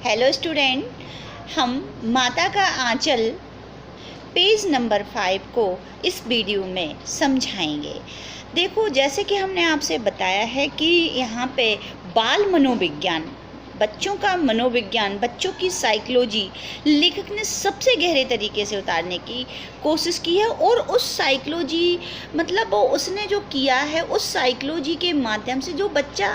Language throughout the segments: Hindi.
हेलो स्टूडेंट, हम माता का आंचल पेज नंबर 5 को इस वीडियो में समझाएंगे। देखो, जैसे कि हमने आपसे बताया है कि यहाँ पे बाल मनोविज्ञान, बच्चों का मनोविज्ञान, बच्चों की साइकोलॉजी लेखक ने सबसे गहरे तरीके से उतारने की कोशिश की है। और उस साइकोलॉजी मतलब उसने जो किया है, उस साइकोलॉजी के माध्यम से जो बच्चा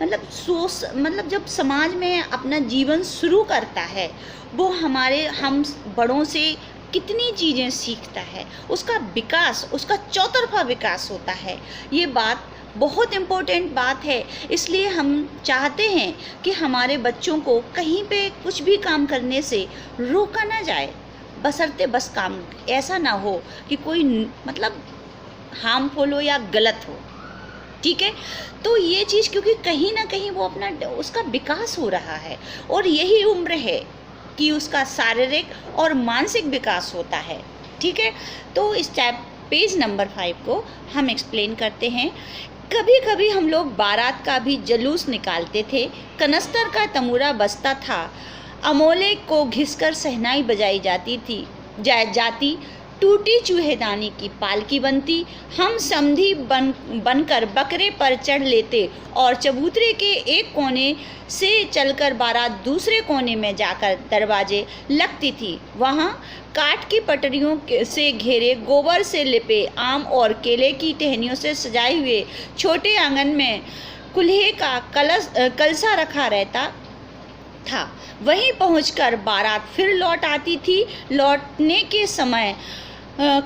मतलब जब समाज में अपना जीवन शुरू करता है, वो हम बड़ों से कितनी चीज़ें सीखता है, उसका विकास, उसका चौतरफा विकास होता है। ये बात बहुत इम्पोर्टेंट बात है। इसलिए हम चाहते हैं कि हमारे बच्चों को कहीं पे कुछ भी काम करने से रोका ना जाए, बशर्ते बस काम ऐसा ना हो कि कोई मतलब हार्मफुल हो या गलत हो। ठीक है, तो ये चीज़ क्योंकि कहीं ना कहीं वो अपना उसका विकास हो रहा है और यही उम्र है कि उसका शारीरिक और मानसिक विकास होता है। ठीक है, तो इस पेज नंबर 5 को हम एक्सप्लेन करते हैं। कभी कभी हम लोग बारात का भी जुलूस निकालते थे, कनस्तर का तमूरा बजता था, अमोले को घिसकर शहनाई बजाई जाती, टूटी चूहेदानी की पालकी बनती, हम समधी बनकर बकरे पर चढ़ लेते और चबूतरे के एक कोने से चलकर बारात दूसरे कोने में जाकर दरवाजे लगती थी। वहाँ काठ की पटरियों से घेरे, गोबर से लिपे, आम और केले की टहनियों से सजाए हुए छोटे आंगन में कुल्हे का कलसा रखा रहता था। वहीं पहुंचकर बारात फिर लौट आती थी। लौटने के समय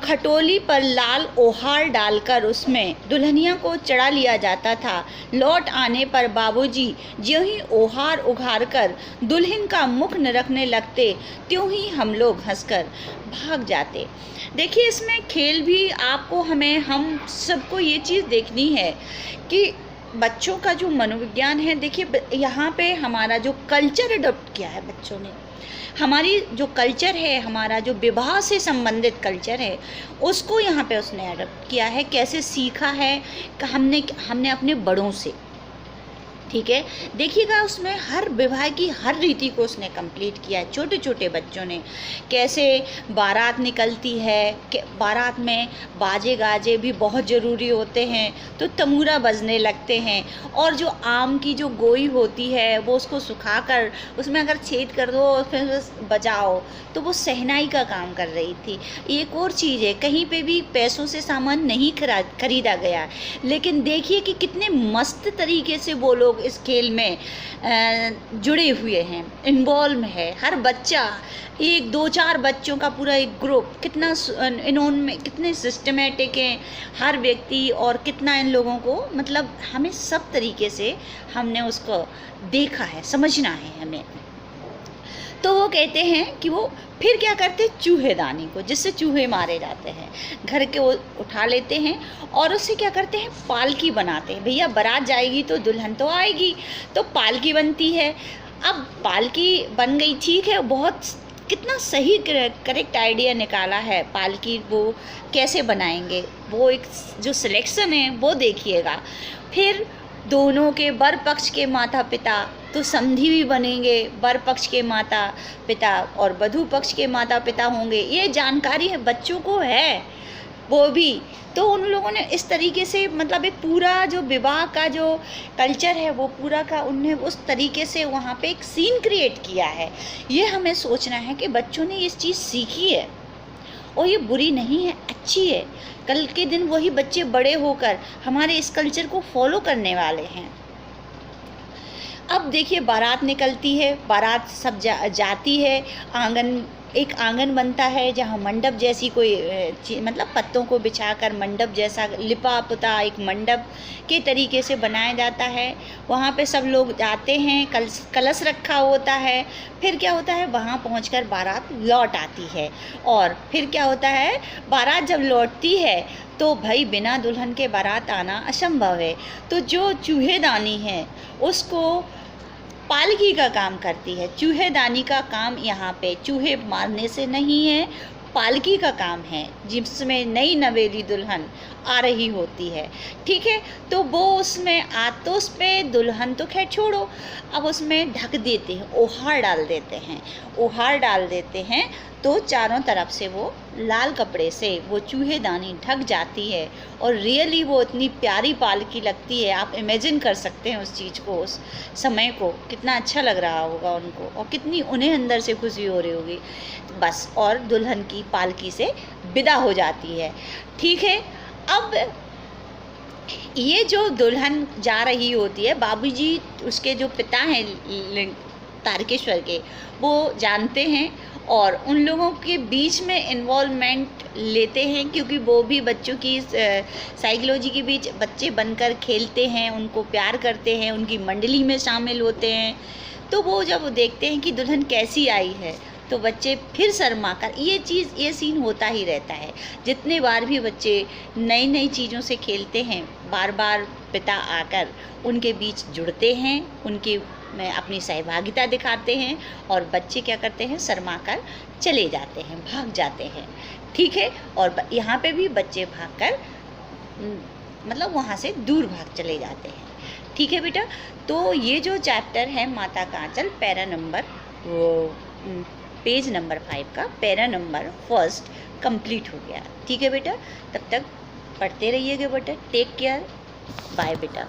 खटोली पर लाल ओहार डालकर उसमें दुल्हनिया को चढ़ा लिया जाता था। लौट आने पर बाबूजी ज्यों ही ओहार उघार कर दुल्हन का मुख निरखने लगते, त्यों ही हम लोग हंसकर भाग जाते। देखिए, इसमें खेल भी आपको हम सबको ये चीज़ देखनी है कि बच्चों का जो मनोविज्ञान है। देखिए, यहाँ पे हमारा जो कल्चर अडॉप्ट किया है बच्चों ने, हमारी जो कल्चर है, हमारा जो विवाह से संबंधित कल्चर है, उसको यहाँ पे उसने अडॉप्ट किया है। कैसे सीखा है कि हमने अपने बड़ों से। ठीक है, देखिएगा, उसमें हर विवाह की हर रीति को उसने कंप्लीट किया है। छोटे छोटे बच्चों ने कैसे बारात निकलती है, कि बारात में बाजे गाजे भी बहुत ज़रूरी होते हैं, तो तमूरा बजने लगते हैं। और जो आम की जो गोई होती है, वो उसको सुखाकर उसमें अगर छेद कर दो और फिर बजाओ, तो वो शहनाई का काम कर रही थी। एक और चीज़ है, कहीं पे भी पैसों से सामान नहीं खरीदा गया, लेकिन देखिए कि कितने मस्त तरीके से वो लोग इस खेल में जुड़े हुए हैं, इन्वॉल्व है। हर बच्चा, 1 2 4 बच्चों का पूरा एक ग्रुप, कितना इन्होंने कितने सिस्टमेटिक हैं हर व्यक्ति, और कितना इन लोगों को मतलब हमें सब तरीके से हमने उसको देखा है, समझना है हमें। तो वो कहते हैं कि वो फिर क्या करते, चूहेदानी को, जिससे चूहे मारे जाते हैं, घर के वो उठा लेते हैं और उससे क्या करते हैं, पालकी बनाते हैं। भैया बारात जाएगी तो दुल्हन तो आएगी, तो पालकी बनती है। अब पालकी बन गई, ठीक है, बहुत कितना सही करेक्ट आइडिया निकाला है। पालकी वो कैसे बनाएंगे, वो एक जो सिलेक्शन है वो देखिएगा। फिर दोनों के वर पक्ष के माता पिता तो समधी भी बनेंगे, वर पक्ष के माता पिता और वधू पक्ष के माता पिता होंगे। ये जानकारी है बच्चों को, है वो भी। तो उन लोगों ने इस तरीके से मतलब एक पूरा जो विवाह का जो कल्चर है वो पूरा का उन्हें उस तरीके से वहाँ पे एक सीन क्रिएट किया है। ये हमें सोचना है कि बच्चों ने इस चीज़ सीखी है और ये बुरी नहीं है, अच्छी है। कल के दिन वही बच्चे बड़े होकर हमारे इस कल्चर को फॉलो करने वाले हैं। अब देखिए, बारात निकलती है, बारात सब जाती है, एक आंगन बनता है जहाँ मंडप जैसी कोई मतलब पत्तों को बिछाकर मंडप जैसा लिपा पुता एक मंडप के तरीके से बनाया जाता है। वहाँ पे सब लोग जाते हैं, कलश रखा होता है। फिर क्या होता है, वहाँ पहुँचकर बारात लौट आती है। और फिर क्या होता है, बारात जब लौटती है तो भाई बिना दुल्हन के बारात आना असंभव है। तो जो चूहेदानी है उसको पालकी का काम करती है। चूहेदानी का काम यहाँ पे चूहे मारने से नहीं है, पालकी का काम है, जिसमें नई नवेली दुल्हन आ रही होती है, ठीक है। तो वो उसमें तो उसमें दुल्हन तो खैर छोड़ो, अब उसमें ढक देते हैं, ओहार डाल देते हैं, ओहार डाल देते हैं, तो चारों तरफ से वो लाल कपड़े से वो चूहेदानी ढक जाती है और रियली वो इतनी प्यारी पालकी लगती है। आप इमेजिन कर सकते हैं उस चीज़ को, उस समय को, कितना अच्छा लग रहा होगा उनको और कितनी उन्हें अंदर से खुशी हो रही होगी। बस, और दुल्हन की पालकी से विदा हो जाती है, ठीक है। अब ये जो दुल्हन जा रही होती है, बाबूजी उसके जो पिता हैं तारकेश्वर के, वो जानते हैं और उन लोगों के बीच में इन्वॉल्वमेंट लेते हैं, क्योंकि वो भी बच्चों की साइकोलॉजी के बीच बच्चे बनकर खेलते हैं, उनको प्यार करते हैं, उनकी मंडली में शामिल होते हैं। तो वो जब देखते हैं कि दुल्हन कैसी आई है, तो बच्चे फिर शर्मा कर, ये सीन होता ही रहता है। जितने बार भी बच्चे नई नई चीज़ों से खेलते हैं, बार बार पिता आकर उनके बीच जुड़ते हैं, उनके में अपनी सहभागिता दिखाते हैं और बच्चे क्या करते हैं, शर्मा कर चले जाते हैं, भाग जाते हैं, ठीक है। और यहाँ पे भी बच्चे भागकर मतलब वहाँ से दूर भाग चले जाते हैं, ठीक है बेटा। तो ये जो चैप्टर है माता का आंचल, पेज नंबर 5 का पैरा नंबर 1 कंप्लीट हो गया, ठीक है बेटा। तब तक पढ़ते रहिएगा बेटा। टेक केयर, बाय बेटा।